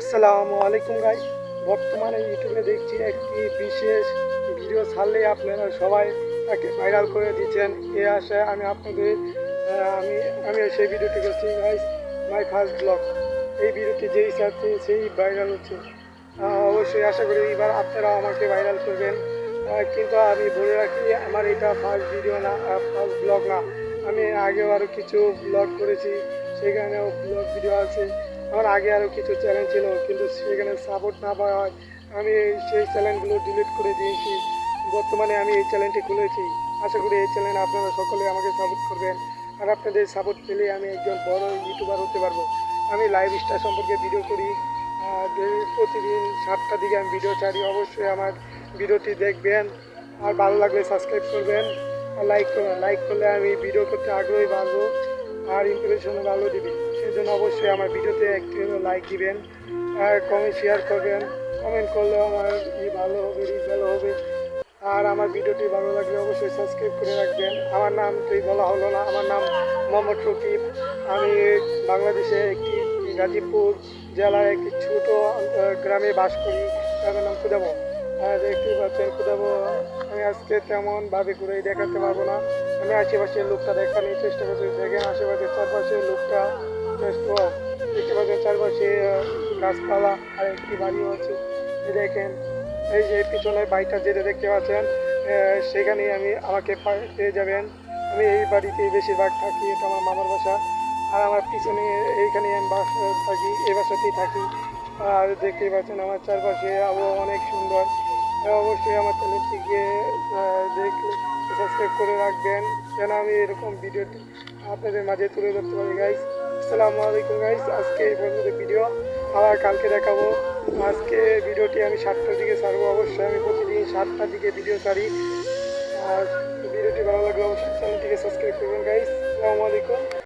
আসসালামু আলাইকুম গাইস। বর্তমানে ইউটিউবে দেখছি একটি বিশেষ ভিডিও ছাড়লে আপনারা সবাই তাকে ভাইরাল করে দিচ্ছেন। এ আশায় আমি আপনাদের আমি আমি সেই ভিডিওটি করছি গাইস, মাই ফার্স্ট ব্লগ। এই ভিডিওটি যেই ছাড়ছে সেই ভাইরাল হচ্ছে। অবশ্যই আশা করি এবার আপনারা আমাকে ভাইরাল করবেন। কিন্তু আমি বলে রাখি, আমার এটা ফার্স্ট ভিডিও না, ফার্স্ট ব্লগ না। আমি আগেও আরও কিছু ব্লগ করেছি, সেখানেও ব্লগ ভিডিও আছে। আমার আগে আরও কিছু চ্যানেল ছিল, কিন্তু সেখানে সাপোর্ট না পাওয়া হয় আমি সেই চ্যানেলগুলো ডিলিট করে দিয়েছি। বর্তমানে আমি এই চ্যানেলটি খুলেছি। আশা করি এই চ্যানেলে আপনারা সকলে আমাকে সাপোর্ট করবেন, আর আপনাদের সাপোর্ট পেলে আমি একজন বড় ইউটিউবার হতে পারবো। আমি লাইভ স্টার সম্পর্কে ভিডিও করি, প্রতিদিন 7টার দিকে আমি ভিডিও ছাড়ি। অবশ্যই আমার ভিডিওটি দেখবেন, আর ভালো লাগলে সাবস্ক্রাইব করবেন আর লাইক করবেন। লাইক করলে আমি ভিডিও করতে আগ্রহী বাড়বো, আর ইমপ্রেশনও ভালো দিবে। সেজন্য অবশ্যই আমার ভিডিওতে একটি লাইক দিবেন, আর কমেন্ট শেয়ার করবেন। কমেন্ট করলেও আমার ভালো হবে, রিচ ভালো হবে। আর আমার ভিডিওটি ভালো লাগলে অবশ্যই সাবস্ক্রাইব করে রাখবেন। আমার নাম তুই বলা হলো না, আমার নাম মোহাম্মদ রকিব। আমি বাংলাদেশে একটি গাজীপুর জেলার একটি ছোট গ্রামে বাস করি। গ্রামের নাম কুদাবো। দেখতেই পাচ্ছেন কুদাবো। আমি আজকে তেমনভাবে ঘুরে দেখাতে পারবো না। আমি আশেপাশের লোকটা দেখানোর চেষ্টা করছি। দেখেন আশেপাশের চারপাশের লোকটা দেখতে পাচ্ছেন, চারপাশে গাছপালা আর একটি বাড়িও আছে। দেখেন এই যে পিছনের বাড়িটা যেটা দেখতে পাচ্ছেন, সেখানেই আমাকে পেয়ে যাবেন। আমি এই বাড়িতেই বেশিরভাগ থাকি, এটা আমার মামার বাসা। আর আমার পিছনে এইখানে আমি থাকি, এই বাসাতেই থাকি। আর দেখতেই পাচ্ছেন আমার চারপাশে আবহাওয়া অনেক সুন্দর। অবশ্যই আমার চ্যানেলটিকে দেখলে সাবস্ক্রাইব করে রাখবেন, যেন আমি এরকম ভিডিওটি আপনাদের মাঝে তুলে ধরতে পারি গাইস। আসসালামু আলাইকুম গাইস। আজকে এই পর্যন্ত ভিডিও, আবার কালকে দেখাবো। আজকে ভিডিওটি আমি 7টার দিকে ছাড়বো। অবশ্যই আমি প্রতিদিন 7টার দিকে ভিডিও ছাড়ি। আর ভিডিওটি ভালো লাগলে অবশ্যই চ্যানেলটিকে সাবস্ক্রাইব করবেন গাইস। আসসালামু আলাইকুম।